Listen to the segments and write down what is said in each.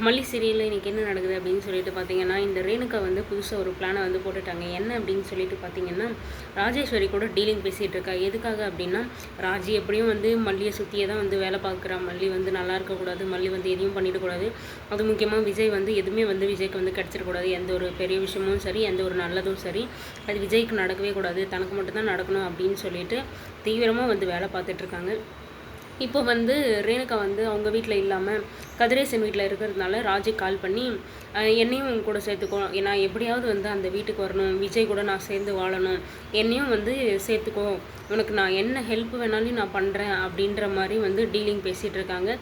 மல்லி சீரியலில் இன்றைக்கி என்ன நடக்குது அப்படின்னு சொல்லிட்டு பார்த்தீங்கன்னா, இந்த ரேணுகா வந்து புதுசாக ஒரு பிளானை வந்து போட்டுட்டாங்க. என்ன அப்படின்னு சொல்லிட்டு பார்த்தீங்கன்னா, ராஜேஸ்வரி கூட டீலிங் பேசிகிட்டு இருக்கா. எதுக்காக அப்படின்னா, ராஜி எப்படியும் வந்து மல்லியை சுற்றியே தான் வந்து வேலை பார்க்குறா. மல்லி வந்து நல்லா இருக்கக்கூடாது, மல்லி வந்து எதையும் பண்ணிடக்கூடாது. அது முக்கியமாக விஜய் வந்து எதுவுமே வந்து விஜய்க்கு வந்து கிடச்சிடக்கூடாது. எந்த ஒரு பெரிய விஷயமும் சரி, எந்த ஒரு நல்லதும் சரி, அது விஜய்க்கு நடக்கவே கூடாது, தனக்கு மட்டும்தான் நடக்கணும் அப்படின்னு சொல்லிட்டு தீவிரமாக வந்து வேலை பார்த்துட்ருக்காங்க. இப்போ வந்து ரேணுகா வந்து அவங்க வீட்டில் இல்லாமல் கதிரேசன் வீட்டில் இருக்கிறதுனால ராஜி கால் பண்ணி என்னையும் உங்க கூட சேர்த்துக்கோ, நான் எப்படியாவது வந்து அந்த வீட்டுக்கு வரணும், விஜய் கூட நான் சேர்ந்து வாழணும், என்னையும் வந்து சேர்த்துக்கோ, உனக்கு நான் என்ன ஹெல்ப் வேணாலும் நான் பண்ணுறேன் அப்படின்ற மாதிரி வந்து டீலிங் பேசிகிட்டு இருக்காங்க.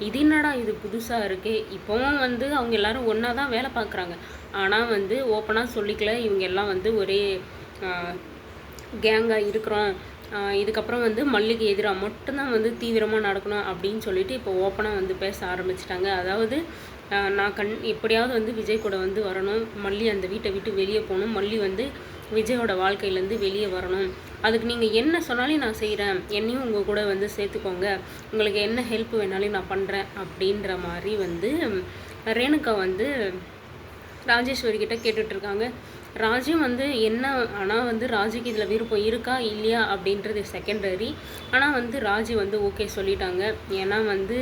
இது என்னடா இது புதுசாக இருக்கே. இப்போவும் வந்து அவங்க எல்லோரும் ஒன்றா தான் வேலை பார்க்குறாங்க. ஆனால் வந்து ஓப்பனாக சொல்லிக்கல, இவங்க எல்லாம் வந்து ஒரே கேங்காக இருக்கிறோம், இதுக்கப்புறம் வந்து மல்லிக்கு எதிராக மட்டும்தான் வந்து தீவிரமாக நடக்கணும் அப்படின்னு சொல்லிட்டு இப்போ ஓப்பனாக வந்து பேச ஆரம்பிச்சிட்டாங்க. அதாவது நான் எப்படியாவது வந்து விஜய் கூட வந்து வரணும், மல்லி அந்த வீட்டை விட்டு வெளியே போகணும், மல்லி வந்து விஜயோட வாழ்க்கையிலேருந்து வெளியே வரணும், அதுக்கு நீங்கள் என்ன சொன்னாலும் நான் செய்கிறேன், என்னையும் உங்கள் கூட வந்து சேர்த்துக்கோங்க, உங்களுக்கு என்ன ஹெல்ப் வேணாலும் நான் பண்ணுறேன் அப்படின்ற மாதிரி வந்து ரேணுகா வந்து ராஜேஸ்வரி கிட்ட கேட்டுட்ருக்காங்க. ராஜும் வந்து என்ன, ஆனால் வந்து ராஜுக்கு இதில் விருப்பம் இருக்கா இல்லையா அப்படின்றது செகண்டரி. ஆனால் வந்து ராஜு வந்து ஓகே சொல்லிட்டாங்க. ஏன்னா வந்து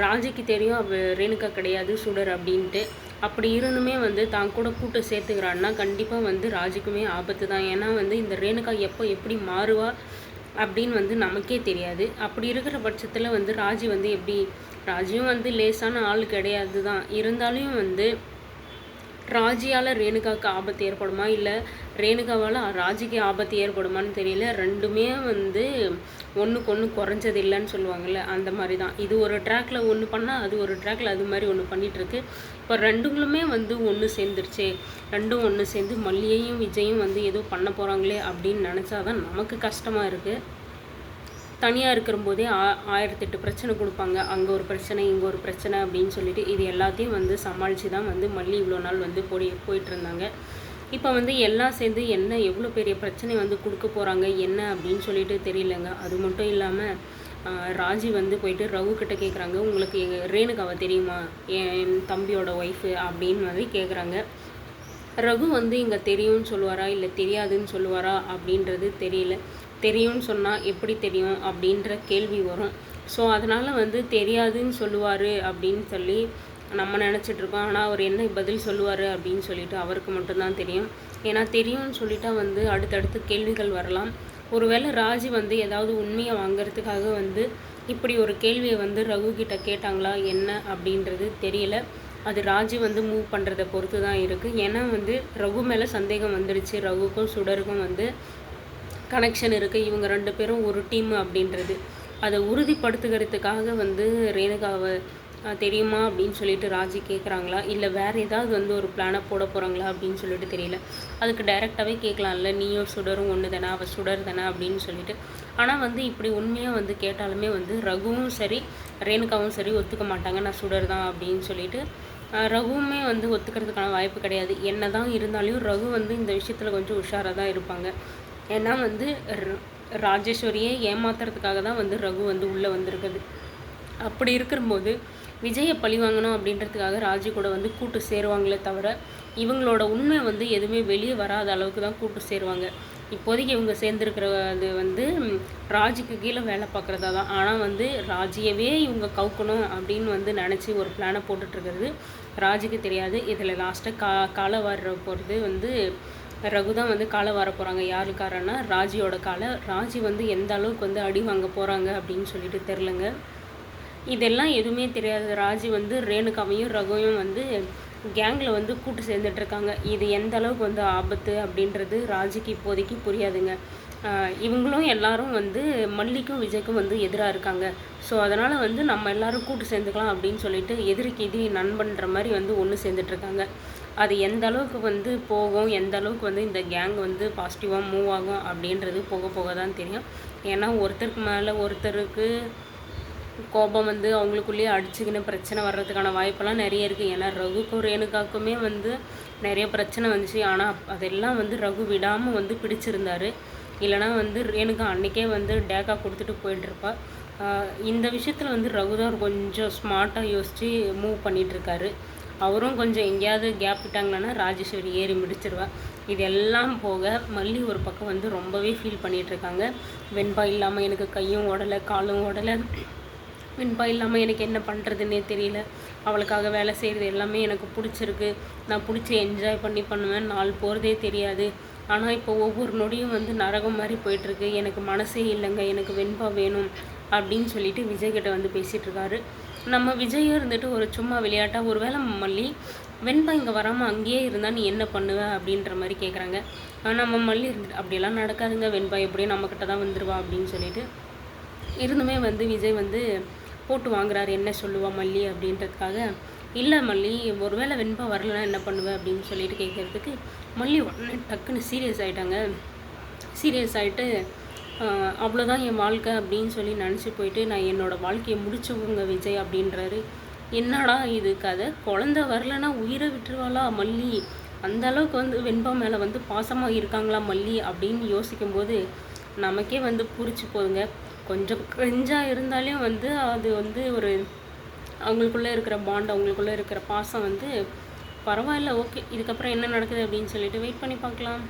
ராஜுக்கு தெரியும் ரேணுகா கிடையாது சுடர் அப்படின்ட்டு. அப்படி இருந்துமே வந்து தான் கூட கூட்டு சேர்த்துக்கிறான்னா கண்டிப்பாக வந்து ராஜுக்குமே ஆபத்து தான். ஏன்னா வந்து இந்த ரேணுகா எப்போ எப்படி மாறுவா அப்படின்னு வந்து நமக்கே தெரியாது. அப்படி இருக்கிற பட்சத்தில் வந்து ராஜு வந்து எப்படி, ராஜுவும் வந்து லேசான ஆள் கிடையாது தான், இருந்தாலும் வந்து ராஜியால் ரேணுகாவுக்கு ஆபத்து ஏற்படுமா, இல்லை ரேணுகாவால் ராஜிக்கு ஆபத்து ஏற்படுமான்னு தெரியல. ரெண்டுமே வந்து ஒன்றுக்கு ஒன்று குறைஞ்சது இல்லைன்னு சொல்லுவாங்கள்ல, அந்த மாதிரி தான். இது ஒரு ட்ராக்கில் ஒன்று பண்ணால் அது ஒரு ட்ராக்கில் அது மாதிரி ஒன்று பண்ணிகிட்ருக்கு. இப்போ ரெண்டுங்களுமே வந்து ஒன்று சேர்ந்துருச்சு. ரெண்டும் ஒன்று சேர்ந்து மல்லியையும் விஜயும் வந்து ஏதோ பண்ண போகிறாங்களே அப்படின்னு நினச்சாதான் நமக்கு கஷ்டமாக இருக்குது. தனியாக இருக்கிறம்போதே 1008 பிரச்சனை கொடுப்பாங்க. அங்கே ஒரு பிரச்சனை, இங்கே ஒரு பிரச்சனை அப்படின்னு சொல்லிட்டு இது எல்லாத்தையும் வந்து சமாளித்து தான் வந்து மல்லி இவ்வளோ நாள் வந்து போயிட்டுருந்தாங்க. இப்போ வந்து எல்லாம் சேர்ந்து என்ன எவ்வளோ பெரிய பிரச்சனை வந்து கொடுக்க போகிறாங்க என்ன அப்படின்னு சொல்லிட்டு தெரியலங்க. அது மட்டும் இல்லாமல் ராஜி வந்து போயிட்டு ரகு கிட்ட கேட்குறாங்க, உங்களுக்கு எங்கள் ரேணுகாவை தெரியுமா, என் தம்பியோட ஒய்ஃபு அப்படின்னு மாதிரி கேட்குறாங்க. ரகு வந்து இங்கே தெரியும்னு சொல்லுவாரா இல்லை தெரியாதுன்னு சொல்லுவாரா அப்படின்றது தெரியல. தெரியும்னு சொன்னால் எப்படி தெரியும் அப்படின்ற கேள்வி வரும். ஸோ அதனால் வந்து தெரியாதுன்னு சொல்லுவார் அப்படின்னு சொல்லி நம்ம நினச்சிட்ருக்கோம். ஆனால் அவர் என்ன பதில் சொல்லுவார் அப்படின்னு சொல்லிட்டு அவருக்கு மட்டும்தான் தெரியும். ஏன்னா தெரியும்னு சொல்லிட்டா வந்து அடுத்தடுத்து கேள்விகள் வரலாம். ஒருவேளை ராஜி வந்து ஏதாவது உண்மையை வாங்கிறதுக்காக வந்து இப்படி ஒரு கேள்வியை வந்து ரகு கிட்ட கேட்டாங்களா என்ன அப்படின்றது தெரியல. அது ராஜி வந்து மூவ் பண்ணுறதை பொறுத்து தான் இருக்குது. ஏன்னா வந்து ரகு மேலே சந்தேகம் வந்துடுச்சு. ரகுக்கும் சுடருக்கும் வந்து கனெக்ஷன் இருக்குது, இவங்க ரெண்டு பேரும் ஒரு டீம் அப்படின்றது. அதை உறுதிப்படுத்துகிறதுக்காக வந்து ரேணுகாவை தெரியுமா அப்படின்னு சொல்லிட்டு ராஜி கேட்குறாங்களா, இல்லை வேறு ஏதாவது வந்து ஒரு பிளானை போட போகிறாங்களா அப்படின்னு சொல்லிட்டு தெரியல. அதுக்கு டைரெக்டாகவே கேட்கலாம்ல, நீயும் சுடரும் ஒன்று தானே, அவள் சுடர் தானே அப்படின்னு சொல்லிட்டு. ஆனால் வந்து இப்படி உண்மையாக வந்து கேட்டாலுமே வந்து ரகுவும் சரி ரேணுகாவும் சரி ஒத்துக்க மாட்டாங்க, நான் சுடர் தான் அப்படின்னு சொல்லிட்டு. ரகுவுமே வந்து ஒத்துக்கிறதுக்கான வாய்ப்பு கிடையாது. என்ன தான் இருந்தாலும் ரகு வந்து இந்த விஷயத்தில் கொஞ்சம் உஷாராக தான் இருப்பாங்க. ஏன்னா வந்து ராஜேஸ்வரியை ஏமாத்துறதுக்காக தான் வந்து ரகு வந்து உள்ளே வந்திருக்குது. அப்படி இருக்கும்போது விஜயை பழி வாங்கணும் அப்படின்றதுக்காக ராஜி கூட வந்து கூட்டு சேருவாங்களே தவிர இவங்களோட உண்மை வந்து எதுவுமே வெளியே வராத அளவுக்கு தான் கூட்டு சேருவாங்க. இப்போதைக்கு இவங்க சேர்ந்துருக்கிறது வந்து ராஜிக்கு கீழே வேலை பார்க்குறதா தான். ஆனால் வந்து ராஜியவே இவங்க கவுக்கணும் அப்படின்னு வந்து நினச்சி ஒரு பிளானை போட்டுட்ருக்கிறது ராஜிக்கு தெரியாது. இதில் லாஸ்ட்டாக காலை வர்ற போகிறது வந்து ரகு தான் வந்து காலை வர போகிறாங்க. யாருக்காரன்னா ராஜியோட காலை. ராஜி வந்து எந்த அளவுக்கு வந்து அடி வாங்க போகிறாங்க அப்படின்னு சொல்லிட்டு தெரிலங்க. இதெல்லாம் எதுவுமே தெரியாது. ராஜி வந்து ரேணுகாவையும் ரகுவையும் வந்து கேங்கில் வந்து கூட்டு சேர்ந்துட்ருக்காங்க. இது எந்த அளவுக்கு வந்து ஆபத்து அப்படின்றது ராஜிக்கு இப்போதைக்கு புரியாதுங்க. இவங்களும் எல்லாரும் வந்து மல்லிக்கும் விஜய்க்கும் வந்து எதிராக இருக்காங்க. ஸோ அதனால் வந்து நம்ம எல்லோரும் கூட்டு சேர்ந்துக்கலாம் அப்படின்னு சொல்லிட்டு எதிரிக்கு எதிரி நண்பன்ற மாதிரி வந்து ஒன்று சேர்ந்துட்ருக்காங்க. அது எந்த அளவுக்கு வந்து போகும், எந்த அளவுக்கு வந்து இந்த கேங் வந்து பாசிட்டிவாக மூவ் ஆகும் அப்படின்றது போக போக தான் தெரியும். ஏன்னா ஒருத்தருக்கு மேலே ஒருத்தருக்கு கோபம் வந்து அவங்களுக்குள்ளேயே அடிச்சுக்கின்னு பிரச்சனை வர்றதுக்கான வாய்ப்பெல்லாம் நிறைய இருக்குது. ஏன்னா ரகுக்கும் ரேணுகாக்குமே வந்து நிறைய பிரச்சனை வந்துச்சு. ஆனால் அதெல்லாம் வந்து ரகு விடாமல் வந்து பிடிச்சிருந்தார். இல்லைனா வந்து ரேணுகா அன்றைக்கே வந்து டேக்கா கொடுத்துட்டு போயிட்டுருப்பா. இந்த விஷயத்தில் வந்து ரகுதான் கொஞ்சம் ஸ்மார்ட்டாக யோசித்து மூவ் பண்ணிகிட்ருக்காரு. அவரும் கொஞ்சம் எங்கேயாவது கேப் விட்டாங்கன்னா ராஜேஸ்வரி ஏறி முடிச்சிருவா. இது எல்லாம் போக மல்லி ஒரு பக்கம் வந்து ரொம்பவே ஃபீல் பண்ணிகிட்ருக்காங்க. வெண்பா இல்லாமல் எனக்கு கையும் ஓடலை, காலும் ஓடலை. வெண்பா இல்லாமல் எனக்கு என்ன பண்ணுறதுன்னே தெரியல. அவளுக்காக வேலை செய்கிறது எல்லாமே எனக்கு பிடிச்சிருக்கு. நான் பிடிச்சி என்ஜாய் பண்ணி பண்ணுவேன். நாள் போகிறதே தெரியாது. ஆனால் இப்போ ஒவ்வொரு நொடியும் வந்து நரகம் மாதிரி போயிட்டுருக்கு. எனக்கு மனசே இல்லைங்க, எனக்கு வெண்பா வேணும் அப்படின்னு சொல்லிட்டு விஜய்கிட்ட வந்து பேசிகிட்ருக்காரு. நம்ம விஜயும் இருந்துட்டு ஒரு சும்மா விளையாட்டாக, ஒரு வேளை மல்லி வெண்பா இங்கே வராமல் அங்கேயே இருந்தால் நீ என்ன பண்ணுவ அப்படின்ற மாதிரி கேட்குறாங்க. நம்ம மல்லி இருந்துட்டு அப்படியெல்லாம் நடக்காதுங்க, வெண்பா எப்படியும் நம்மக்கிட்ட தான் வந்துடுவா அப்படின்னு சொல்லிட்டு இருந்துமே வந்து விஜய் வந்து போட்டு வாங்குறாரு, என்ன சொல்லுவா மல்லி அப்படின்றதுக்காக. இல்லை மல்லி, ஒரு வேளை வெண்பா வரலன்னா என்ன பண்ணுவேன் அப்படின்னு சொல்லிட்டு கேட்குறதுக்கு மல்லி உடனே டக்குன்னு சீரியஸ் ஆகிட்டாங்க. சீரியஸ் ஆகிட்டு அவ்வளோதான் என் வாழ்க்கை அப்படின்னு சொல்லி நினச்சி போயிட்டு நான் என்னோடய வாழ்க்கையை முடிச்சவங்க விஜய் அப்படின்றாரு. என்னடா இது கதை, குழந்த வரலன்னா உயிரை விட்டுருவாளா மல்லி, அந்த அளவுக்கு வந்து வெண்பா மேலே வந்து பாசமாக இருக்காங்களா மல்லி அப்படின்னு யோசிக்கும்போது நமக்கே வந்து புரிச்சு போகுங்க. கொஞ்சம் கிரிஞ்சாக இருந்தாலும் வந்து அது வந்து ஒரு அவங்களுக்குள்ளே இருக்கிற பாண்ட், அவங்களுக்குள்ளே இருக்கிற பாசம் வந்து பரவாயில்ல. ஓகே, இதுக்கப்புறம் என்ன நடக்குது அப்படின்னு சொல்லிட்டு வெயிட் பண்ணி பார்க்கலாம்.